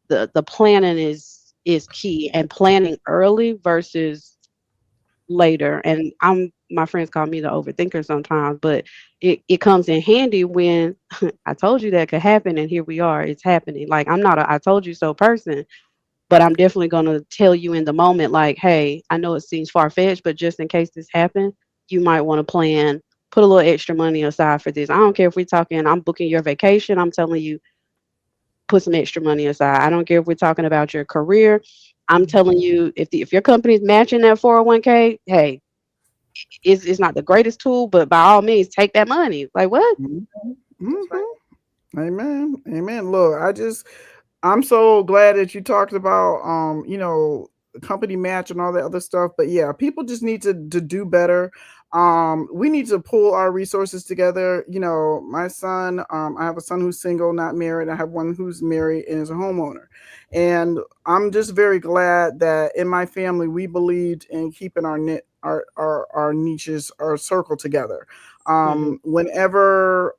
the planning is key and planning early versus later. And my friends call me the overthinker sometimes, but it comes in handy when I told you that could happen and here we are, it's happening. Like I'm not a I told you so person, but I'm definitely gonna tell you in the moment, like, hey, I know it seems far fetched, but just in case this happens, you might want to plan, put a little extra money aside for this. I don't care if we're talking, I'm booking your vacation, I'm telling you, put some extra money aside. I don't care if we're talking about your career. I'm telling you, if your company is matching that 401k, hey, it's not the greatest tool, but by all means, take that money. Like what? That's right. Mm-hmm. Amen. Amen. Look, I'm so glad that you talked about company match and all that other stuff. But yeah, people just need to do better. We need to pull our resources together. My son, I have a son who's single, not married. I have one who's married and is a homeowner. And I'm just very glad that in my family we believed in keeping our knit our niches, our circle together. Hmm. Whenever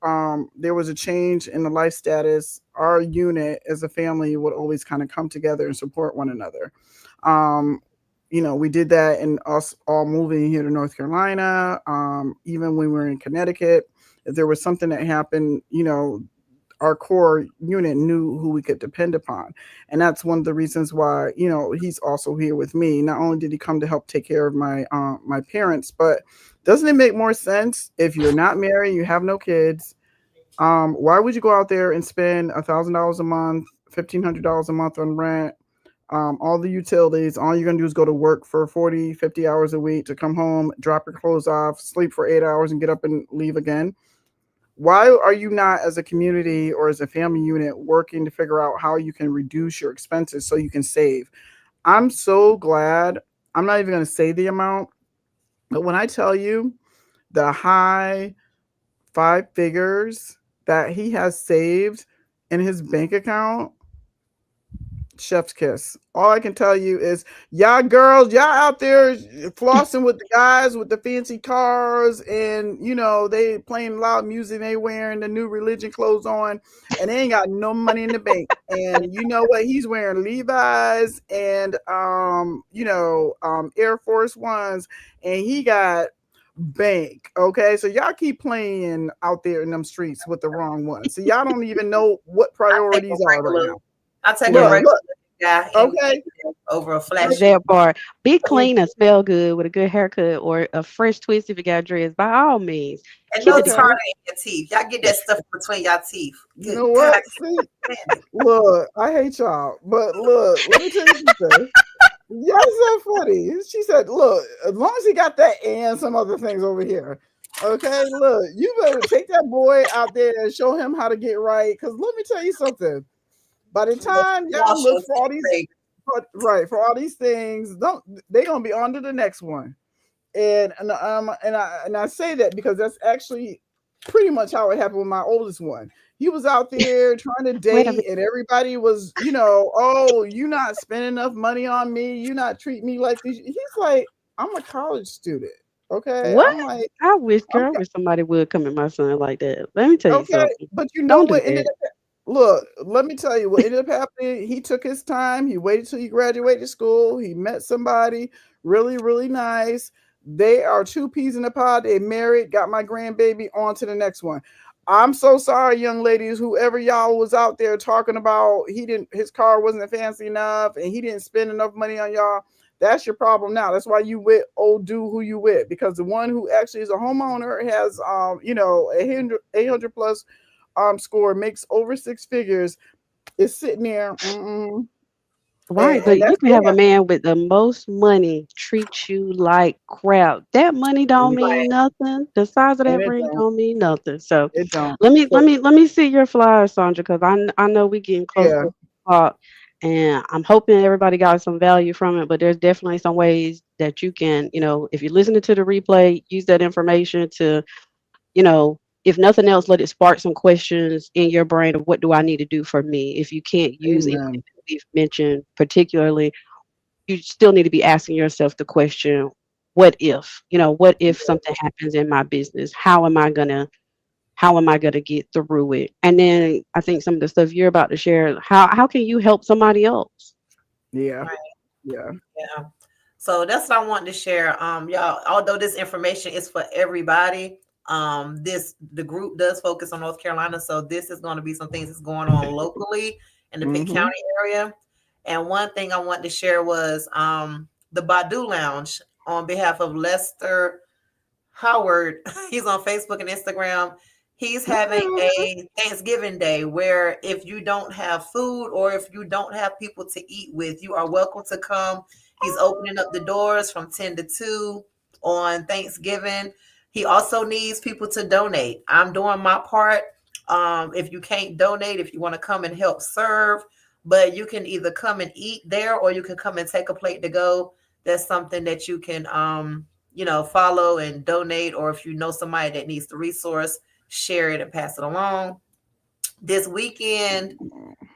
there was a change in the life status, our unit as a family would always kind of come together and support one another. Um, we did that in us all moving here to North Carolina. Even when we were in Connecticut, if there was something that happened, our core unit knew who we could depend upon. And that's one of the reasons why, he's also here with me. Not only did he come to help take care of my parents, but doesn't it make more sense if you're not married, you have no kids? Why would you go out there and spend $1,000 a month, $1,500 a month on rent? all the utilities. All you're going to do is go to work for 40, 50 hours a week to come home, drop your clothes off, sleep for 8 hours, and get up and leave again. Why are you not, as a community or as a family unit, working to figure out how you can reduce your expenses so you can save? I'm so glad. I'm not even going to say the amount, but when I tell you the high five figures that he has saved in his bank account, chef's kiss. All I can tell you is, y'all girls, y'all out there flossing with the guys with the fancy cars, and they playing loud music, they wearing the new religion clothes on, and they ain't got no money in the bank. And you know what? He's wearing Levi's and Air Force Ones, and he got bank. Okay, so y'all keep playing out there in them streets with the wrong ones. So y'all don't even know what I take a priorities are right regular, now. I take a Look, Yeah, regular look. guy Okay. over a flashy. that part. Be Okay. clean and smell good with a good haircut or a fresh twist if you got dreads. By all means, And keep no it Okay. tartar together. in your teeth. Y'all get that stuff between y'all teeth. You Good know God, what? See, damn it. look, I hate y'all, but look, let me tell you something. Y'all so funny. She said, "Look, as long as he got that and some other things over here, okay. Look, you better take that boy out there and show him how to get right. Because let me tell you something. By the time Y'all y'all look show for all these, take. for all these things, don't they gonna be on to the next one? And I say that because that's actually pretty much how it happened with my oldest one. He was out there trying to Wait a minute. date, and everybody was, oh, you not spending enough money on me, you not treat me like this. He's like, I'm a college student, okay. What? I'm like, I wish, I'm girl, I wish somebody would come at my son like that. Let me tell you okay, something. but you know Don't do what ended that. up. Look, let me tell you what ended up happening. He took his time. He waited till he graduated school. He met somebody really, really nice. They are two peas in a pod. They married, got my grandbaby, on to the next one. I'm so sorry, young ladies, whoever y'all was out there talking about his car wasn't fancy enough and he didn't spend enough money on y'all. That's your problem now. That's why you with old dude who you with, because the one who actually is a homeowner has a 800 plus score, makes over six figures, is sitting there, Right, and but you that's can have a bad. man with the most money treat you like crap. That money And don't it, mean nothing. The size of and that it ring don't, don't mean nothing. So it don't. let So me let me see your flyer, Sandra, because I know we getting close yeah, to the clock, and I'm hoping everybody got some value from it. But there's definitely some ways that you can, if you're listening to the replay, use that information to, if nothing else, let it spark some questions in your brain of what do I need to do for me. If you can't use anything amen. that we've mentioned particularly, you still need to be asking yourself the question, what if? What if something happens in my business? How am I gonna get through it? And then I think some of the stuff you're about to share, how can you help somebody else? Yeah, Right. yeah, Yeah. So that's what I wanted to share. Y'all, although this information is for everybody, the group does focus on North Carolina. So this is going to be some things that's going on locally in the Pitt mm-hmm. County area. And one thing I wanted to share was the Badu Lounge on behalf of Lester Howard. He's on Facebook and Instagram. He's having Okay, a Thanksgiving Day where if you don't have food or if you don't have people to eat with, you are welcome to come. He's opening up the doors from 10 to 2 on Thanksgiving. He also needs people to donate. I'm doing my part. If you can't donate, if you want to come and help serve, but you can either come and eat there or you can come and take a plate to go. That's something that you can follow and donate, or if you know somebody that needs the resource, share it and pass it along. This weekend,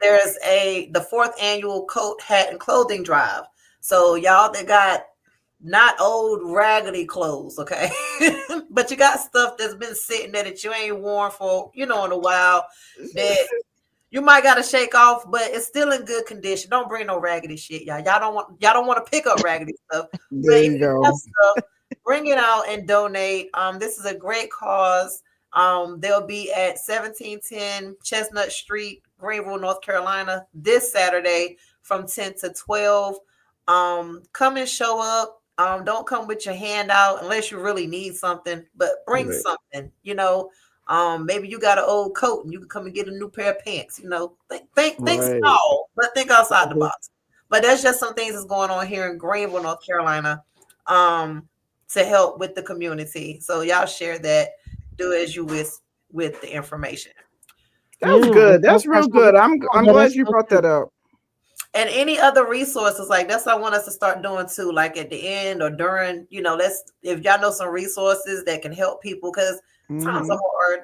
there's the fourth annual coat, hat, and clothing drive. So y'all that got not old raggedy clothes, okay, but you got stuff that's been sitting there that you ain't worn for in a while, that you might got to shake off, but it's still in good condition. Don't bring no raggedy shit, y'all. Y'all don't want to pick up raggedy stuff. But there if you you have go. stuff, bring it out and donate. This is a great cause. They'll be at 1710 Chestnut Street, Greenville, North Carolina, this Saturday from 10 to 12. Come and show up. Don't come with your hand out unless you really need something, but bring Right, something. Maybe you got an old coat and you can come and get a new pair of pants. Think right. small, but think outside the box. But that's just some things that's going on here in Greenville, North Carolina, um, to help with the community. So y'all share that. Do as you wish with the information. That's Yeah, if good. y'all That's have real something good. going I'm on, let glad us you know brought too. that up. And any other resources, like that's what I want us to start doing too, like at the end or during, let's, if y'all know some resources that can help people, because times are Hmm. hard.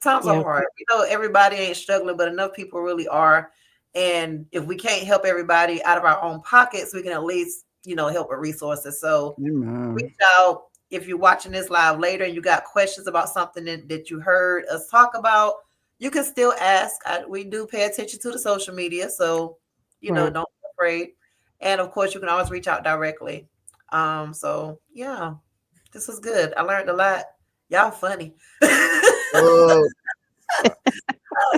Times are Yeah, hard. Everybody ain't struggling, but enough people really are. And if we can't help everybody out of our own pockets, we can at least, help with resources. So reach Amen. out if you're watching this live later and you got questions about something that you heard us talk about. You can still ask. We do pay attention to the social media, so right. don't be afraid. And of course, you can always reach out directly. So yeah, this was good. I learned a lot. Y'all funny. Look,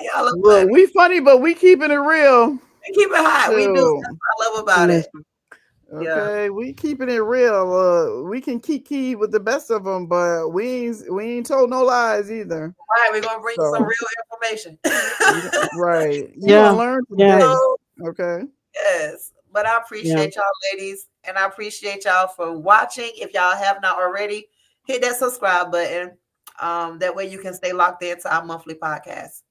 Y'all are look, funny. we funny, but we keeping it real We keep it hot. We do. That's too. what I love about it. Listen, Yeah. Okay, we keeping it real. We can kiki with the best of them, but we ain't told no lies either. All right, we're gonna bring you some So real information. right, you gonna yeah, learn yeah, today. So Okay. yes, but I yeah, appreciate y'all, ladies, and I appreciate y'all for watching. If y'all have not already, hit that subscribe button. That way you can stay locked into our monthly podcast.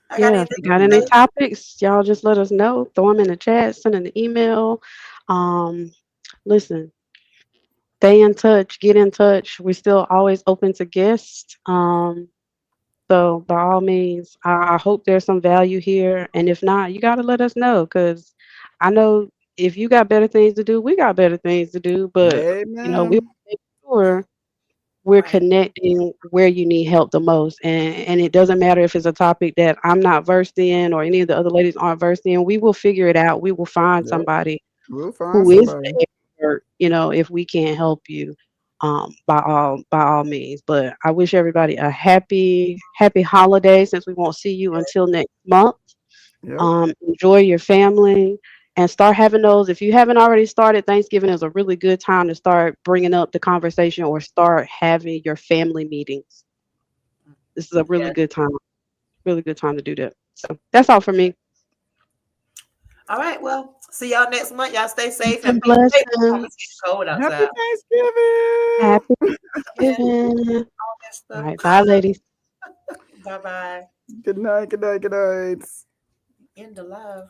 I got yeah. If anything you got to any say? topics, y'all just let us know. Throw them in the chat, send an email. Um, listen, stay in touch, get in touch. We're still always open to guests. So by all means, I hope there's some value here. And if not, you got to let us know because I know if you got better things to do, we got better things to do. But we Amen. make sure we're Right. connecting where you need help the most. And it doesn't matter if it's a topic that I'm not versed in or any of the other ladies aren't versed in. We will figure it out. We will find Yep. somebody We'll find who is somebody. the expert, if we can't help you, by all means. But I wish everybody a happy holiday since we won't see you until next month. Yep. Enjoy your family and start having those. If you haven't already started, Thanksgiving is a really good time to start bringing up the conversation or start having your family meetings. This is a Yeah. really good time to do that. So that's all for me. All right. Well, see y'all next month. Y'all stay Peace safe and and be safe. It's getting blessings. cold Happy outside. Thanksgiving. Happy Yeah, Thanksgiving. all that All stuff. right, bye, ladies. Bye bye. Good night. Good night. Good night. End the love.